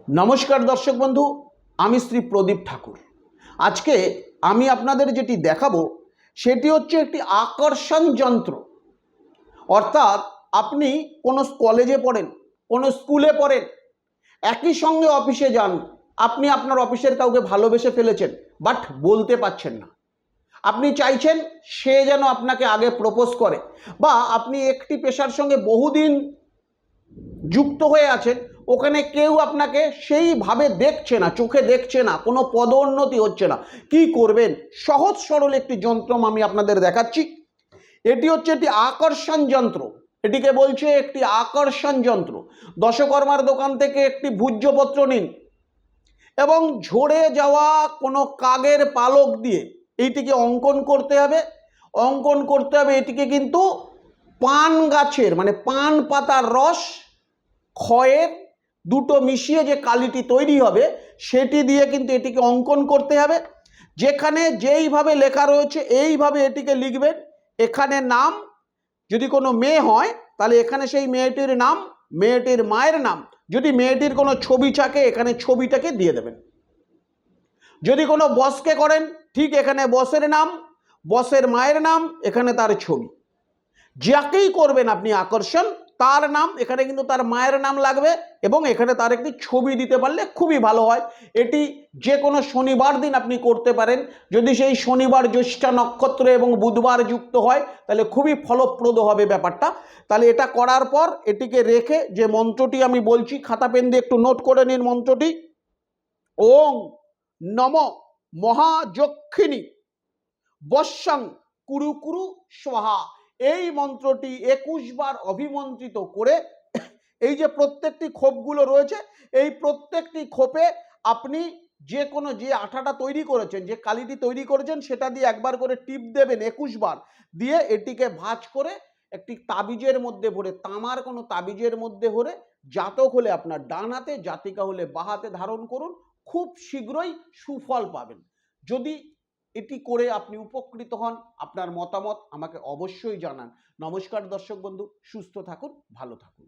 নমস্কার দর্শক বন্ধু, আমি শ্রী প্রদীপ ঠাকুর। আজকে আমি আপনাদের যেটি দেখাবো সেটি হচ্ছে একটি আকর্ষণ যন্ত্র। অর্থাৎ আপনি কোনো কলেজে পড়েন, কোনো স্কুলে পড়েন, একই সঙ্গে অফিসে যান, আপনি আপনার অফিসের কাউকে ভালোবেসে ফেলেছেন বাট বলতে পারছেন না। আপনি চাইছেন সে যেন আপনাকে আগে প্রপোজ করে, বা আপনি একটি পেশার সঙ্গে বহুদিন যুক্ত হয়ে আছেন, ওখানে কেউ আপনাকে সেইভাবে দেখছে না, চোখে দেখছে না, কোনো পদোন্নতি হচ্ছে না। কি করবেন? সহজ সরল একটি যন্ত্র আমি আপনাদের দেখাচ্ছি। এটি হচ্ছে একটি আকর্ষণ যন্ত্র। এটিকে বলছে একটি আকর্ষণ যন্ত্র। দশকর্মার দোকান থেকে একটি ভূর্জপত্র নিন এবং ঝরে যাওয়া কোনো কাগের পালক দিয়ে এইটিকে অঙ্কন করতে হবে। অঙ্কন করতে হবে এটিকে কিন্তু পান গাছের মানে পান পাতার রস, খয়ের দুটো মিশিয়ে যে কালিটি তৈরি হবে সেটি দিয়ে কিন্তু এটিকে অঙ্কন করতে হবে। যেখানে যেইভাবে লেখা রয়েছে এইভাবে এটিকে লিখবেন। এখানে নাম, যদি কোনো মেয়ে হয় তাহলে এখানে সেই মেয়েটির নাম, মেয়েটির মায়ের নাম, যদি মেয়েটির কোনো ছবি থাকে এখানে ছবিটাকে দিয়ে দেবেন। যদি কোনো বসকে করেন, ঠিক এখানে বসের নাম, বসের মায়ের নাম, এখানে তার ছবি। যাকেই করবেন আপনি আকর্ষণ, তার নাম, এখানে কিন্তু তার মায়ের নাম লাগবে এবং এখানে তার একটি ছবি দিতে পারলে খুবই ভালো হয়। এটি যে কোনো শনিবার দিন আপনি করতে পারেন। যদি সেই শনিবার জ্যৈষ্ঠা নক্ষত্র এবং বুধবার যুক্ত হয় তাহলে খুবই ফলপ্রদ হবে ব্যাপারটা। তাহলে এটা করার পর এটিকে রেখে যে মন্ত্রটি আমি বলছি, খাতা পেন দিয়ে একটু নোট করে নিন মন্ত্রটি। ওং নম মহাযক্ষিণী বৎসং কুরু কুরু স্বাহা। এই মন্ত্রটি 21 বার অভিমন্ত্রিত করে এই যে প্রত্যেকটি খোপগুলো রয়েছে, এই প্রত্যেকটি খোপে আপনি যে কোনো যে আঠাটা তৈরি করেছেন, যে কালিটি তৈরি করেছেন, সেটা দিয়ে একবার করে টিপ দেবেন 21 বার, দিয়ে এটিকে ভাঁজ করে একটি তাবিজের মধ্যে ভরে, তামার কোনো তাবিজের মধ্যে ভরে, জাতক হলে আপনার ডান হাতে, জাতিকা হলে বাঁ হাতে ধারণ করুন। খুব শীঘ্রই সুফল পাবেন। যদি এটি করে আপনি উপকৃত হন, আপনার মতামত আমাকে অবশ্যই জানান। নমস্কার দর্শক বন্ধু, সুস্থ থাকুন, ভালো থাকুন।